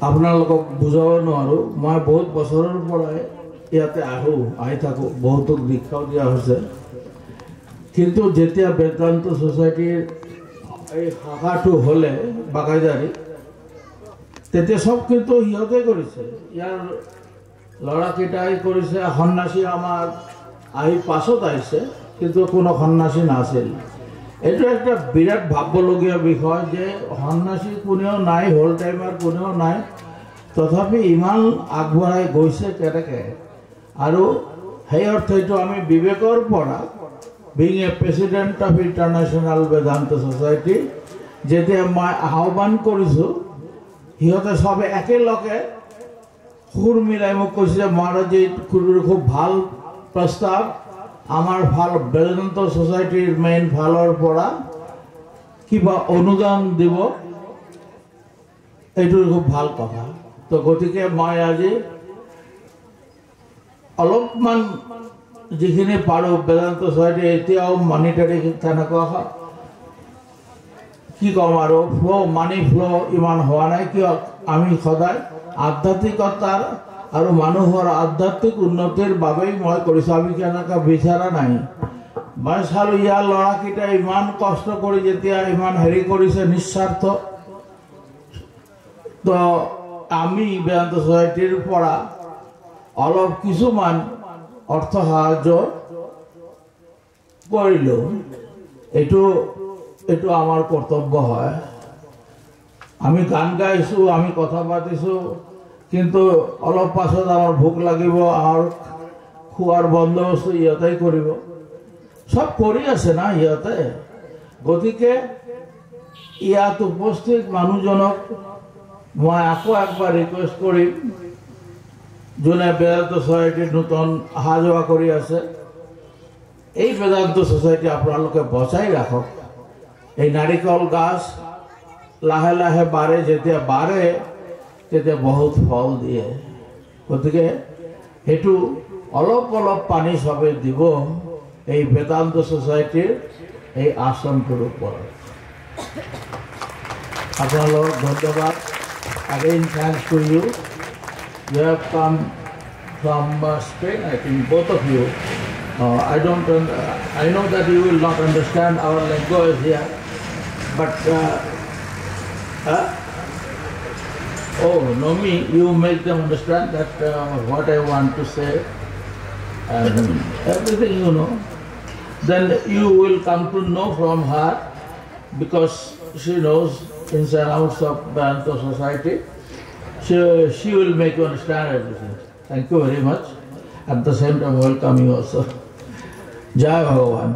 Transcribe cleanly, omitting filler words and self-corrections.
আপোনালোকক বুজাব নোৱাৰোঁ। মই বহুত বছৰৰ পৰাই ইয়াতে আহি থাকোঁ, বহুতক দীক্ষাও দিয়া হৈছে। কিন্তু যেতিয়া বেদান্ত ছ'চাইটিৰ এই শাখাটো হ'লে বাগাইজাৰী, তেতিয়া চব কিন্তু সিহঁতে কৰিছে। ইয়াৰ ল'ৰাকেইটাই কৰিছে। সন্ন্যাসী আমাৰ আহি পাছত আহিছে, কিন্তু কোনো সন্ন্যাসী নাছিল। এইটো একটা বিৰাট ভাবিবলগীয়া বিষয় যে সন্ন্যাসী কোনেও নাই, হোল টাইমাৰ কোনেও নাই, তথাপি ইমান আগবঢ়াই গৈছে কেনেকৈ। আৰু সেই অৰ্থেটো আমি বিবেকৰ পৰা being A president of international Vedanta society যেতিয়া মই আহ্বান কৰিছোঁ, সিহঁতে চবে একেলগে সুৰ মিলাই মোক কৈছে যে মহাৰাজী খুব ভাল প্ৰস্তাৱ, আমাৰ ভাল বেদান্ত ছ'চাইটিৰ মেইন ফালৰ পৰা কিবা অনুদান দিব, এইটো খুব ভাল কথা। তো গতিকে মই আজি অলপমান যিখিনি পাৰোঁ বেদান্ত ছ'চাইটি এতিয়াও মনিটাৰী তেনেকুৱা কি ক'ম আৰু মানি ফ্ল' ইমান হোৱা নাই। কিয় আমি সদায় আধ্যাত্মিকতাৰ আৰু মানুহৰ আধ্যাত্মিক উন্নতিৰ বাবেই মই কৰিছোঁ। আমি কেনেকৈ বিচৰা নাই। মই চালোঁ ইয়াৰ ল'ৰাকেইটাই ইমান কষ্ট কৰি যেতিয়া ইমান হেৰি কৰিছে নিস্বাৰ্থ, তো আমি বেদান্ত ছ'চাইটিৰ পৰা অলপ কিছুমান অৰ্থ সাহায্য কৰিলোঁ। এইটো আমাৰ কৰ্তব্য হয়। আমি গান গাইছোঁ, আমি কথা পাতিছোঁ, কিন্তু অলপ পাছত আমাৰ ভোক লাগিব, আমাৰ খোৱাৰ বন্দোবস্ত ইহঁতেই কৰিব। চব কৰি আছে না ইহঁতে। গতিকে ইয়াত উপস্থিত মানুহজনক মই আকৌ একবাৰ ৰিকুৱেষ্ট কৰিম, যোনে বেদান্ত ছ'চাইটিৰ নতুন অহা যোৱা কৰি আছে, এই বেদান্ত ছ'চাইটি আপোনালোকে বচাই ৰাখক। এই নাৰিকল গাছ লাহে লাহে বাঢ়ে, যেতিয়া বাঢ়ে তেতিয়া বহুত ফল দিয়ে। গতিকে সেইটো অলপ অলপ পানী চবে দিব এই বেদান্ত ছ'চাইটিৰ এই আশ্ৰমটোৰ ওপৰত। আপোনালোকক ধন্যবাদ। Again, thanks to you. You have come from Spain, I think, both of you. I know that you will not understand our language here, but Nomi, you make them understand that what I want to say, and everything you know. Then you will come to know from her, because she knows ins and outs of Vedanta Society. She will make you understand everything. Thank you very much. At the same time, welcome you also. Jai Bhagavan.